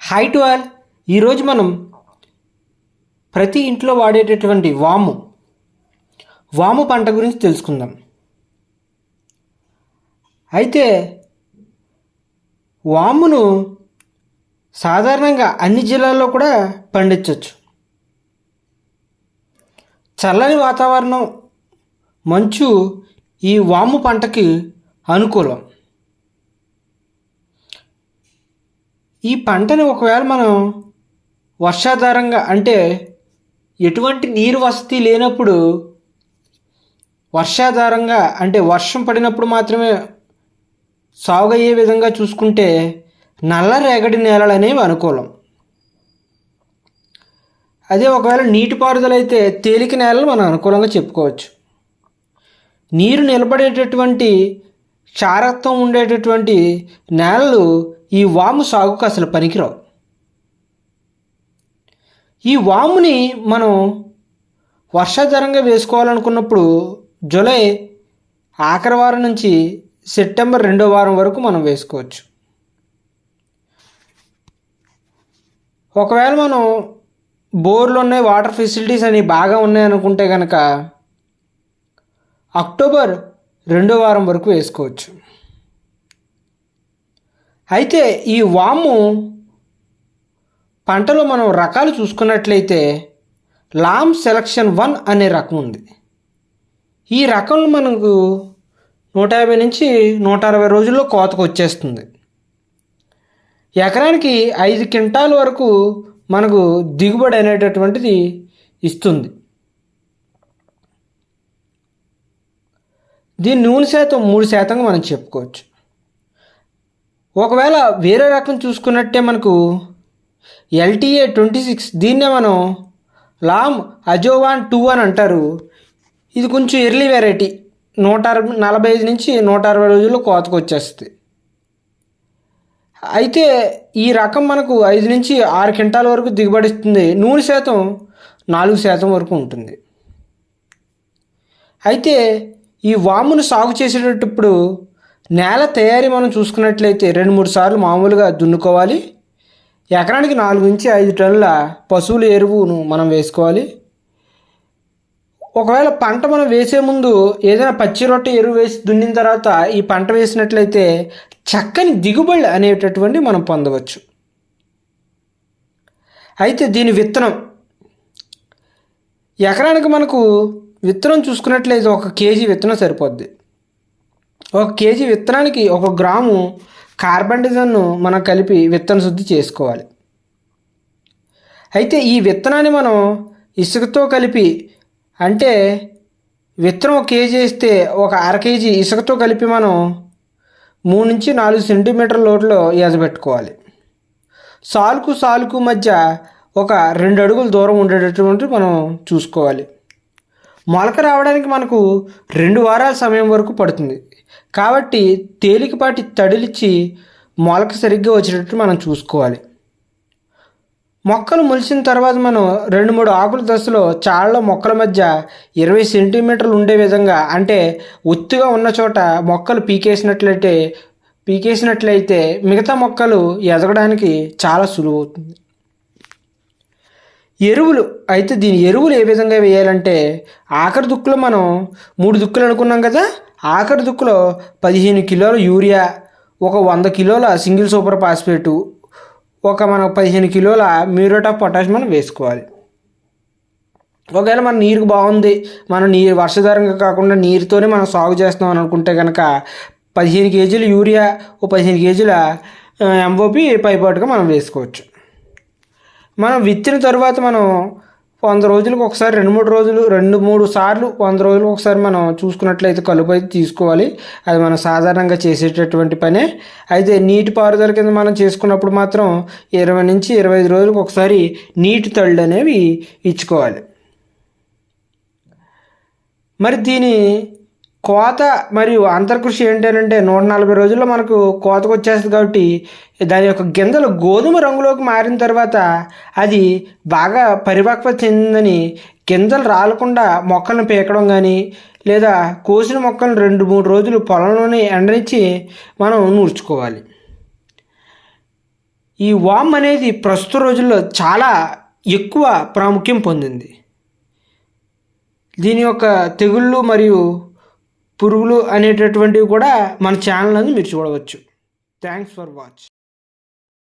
High to all. ఈరోజు మనం ప్రతి ఇంట్లో వాడేటటువంటి వాము పంట గురించి తెలుసుకుందాం. అయితే వామును సాధారణంగా అన్ని జిల్లాల్లో కూడా పండించవచ్చు. చల్లని వాతావరణం, మంచు ఈ వాము పంటకి అనుకూలం. ఈ పంటని ఒకవేళ మనం వర్షాధారంగా అంటే ఎటువంటి నీరు వసతి లేనప్పుడు వర్షాధారంగా అంటే వర్షం పడినప్పుడు మాత్రమే సాగు అయ్యే విధంగా చూసుకుంటే నల్లరేగడి నేలలు అనేవి అనుకూలం. అదే ఒకవేళ నీటిపారుదల అయితే తేలిక నేలలు మనం అనుకూలంగా చెప్పుకోవచ్చు. నీరు నిలబడేటటువంటి క్షారత్వం ఉండేటటువంటి నేలలు ఈ వాము సాగుకు అసలు పనికిరావు. ఈ వాముని మనం వర్షాధారంగా వేసుకోవాలనుకున్నప్పుడు జూలై ఆఖరి వారం నుంచి సెప్టెంబర్ 2వ వారం వరకు మనం వేసుకోవచ్చు. ఒకవేళ మనం బోర్లు ఉన్నాయి, వాటర్ ఫెసిలిటీస్ అని బాగా ఉన్నాయనుకుంటే కనుక అక్టోబర్ 2వ వారం వరకు వేసుకోవచ్చు. అయితే ఈ వాము పంటలో మనం రకాలు చూసుకున్నట్లయితే లామ్ సెలక్షన్ 1 అనే రకం ఉంది. ఈ రకం మనకు 150 నుంచి 160 రోజుల్లో కోతకు వచ్చేస్తుంది. ఎకరానికి 5 క్వింటాల వరకు మనకు దిగుబడి అనేటటువంటిది ఇస్తుంది. దీని నూనె శాతం 3% మనం చెప్పుకోవచ్చు. ఒకవేళ వేరే రకం చూసుకున్నట్టే మనకు LTA 26, దీన్నే మనం లామ్ అజోవాన్ 2 అని అంటారు. ఇది కొంచెం ఎర్లీ వెరైటీ, 145 నుంచి 160 రోజుల్లో కోతకు వచ్చేస్తుంది. అయితే ఈ రకం మనకు 5 నుంచి 6 క్వింటాల వరకు దిగుబడిస్తుంది. నూనె శాతం 4% వరకు ఉంటుంది. అయితే ఈ వామును సాగు చేసేటప్పుడు నేల తయారీ మనం చూసుకున్నట్లయితే 2-3 సార్లు మామూలుగా దున్నుకోవాలి. ఎకరానికి 4 నుంచి 5 టన్నుల పశువుల ఎరువును మనం వేసుకోవాలి. ఒకవేళ పంట మనం వేసే ముందు ఏదైనా పచ్చి రొట్టె ఎరువు వేసి దున్నిన తర్వాత ఈ పంట వేసినట్లయితే చక్కని దిగుబడి అనేటటువంటి మనం పొందవచ్చు. అయితే దీని విత్తనం ఎకరానికి మనకు విత్తనం చూసుకున్నట్లయితే 1 కేజీ విత్తనం సరిపోద్ది. 1 కేజీ విత్తనానికి 1 గ్రాము కార్బండిజన్ను మనం కలిపి విత్తన శుద్ధి చేసుకోవాలి. అయితే ఈ విత్తనాన్ని మనం ఇసుకతో కలిపి, అంటే విత్తనం 1 కేజీ వేస్తే 1/2 కేజీ ఇసుకతో కలిపి మనం 3 నుంచి 4 సెంటీమీటర్ల లోతులో ఎదబెట్టుకోవాలి. సాలుకు మధ్య 2 అడుగుల దూరం ఉండేటటువంటి మనం చూసుకోవాలి. మొలక రావడానికి మనకు 2 వారాల సమయం వరకు పడుతుంది. కాబట్టి తేలికపాటి తడిలిచ్చి మొలక సరిగ్గా వచ్చేటట్టు మనం చూసుకోవాలి. మొక్కలు మొలిచిన తర్వాత మనం 2-3 ఆకుల దశలో చాళ్ళ మొక్కల మధ్య 20 సెంటీమీటర్లు ఉండే విధంగా, అంటే ఒత్తుగా ఉన్న చోట మొక్కలు పీకేసినట్లయితే మిగతా మొక్కలు ఎదగడానికి చాలా సులువు అవుతుంది. ఎరువులు అయితే దీని ఎరువులు ఏ విధంగా వేయాలంటే ఆఖరి దుక్కులో మనం 3 దుక్కులు అనుకున్నాం కదా, ఆఖరి దుక్కులో 15 కిలోల యూరియా, 100 కిలోల సింగిల్ సూపర్ ఫాస్ఫేటు, మనం 15 కిలోల మ్యూరేట్ ఆఫ్ పొటాష్ మనం వేసుకోవాలి. ఒకవేళ మన నీరు బాగుంది, మనం వర్షాధారంగా కాకుండా నీరుతోనే మనం సాగు చేస్తున్నాం అని అనుకుంటే కనుక 15 కేజీల యూరియా, 15 కేజీల MOP పైపాటుగా మనం వేసుకోవచ్చు. మనం విత్తిన తర్వాత మనం 100 రోజులకు ఒకసారి 2-3 సార్లు 100 రోజులకు ఒకసారి మనం చూసుకున్నట్లయితే కలుపు అయితే తీసుకోవాలి. అది మనం సాధారణంగా చేసేటటువంటి పనే. అయితే నీటి పారుదల కింద మనం చేసుకున్నప్పుడు మాత్రం 20 నుంచి 25 రోజులకు ఒకసారి నీటి తళ్ళు అనేవి ఇచ్చుకోవాలి. మరి దీని కోత మరియు అంతర్కృషి ఏంటంటే 140 రోజుల్లో మనకు కోతకు వచ్చేస్తుంది. కాబట్టి దాని యొక్క గింజలు గోధుమ రంగులోకి మారిన తర్వాత అది బాగా పరిపక్వత చెందిందని గింజలు రాలకుండా మొక్కలను పీకడం కానీ, లేదా కోసిన మొక్కలను 2-3 రోజులు పొలంలోనే ఎండనిచ్చి మనం నూర్చుకోవాలి. ఈ వామ్ అనేది ప్రస్తుత రోజుల్లో చాలా ఎక్కువ ప్రాముఖ్యం పొందింది. దీని యొక్క తెగుళ్ళు మరియు పురుగులు అనేటటువంటివి కూడా మన ఛానల్ నందు మీరు చూడవచ్చు. Thanks for watch.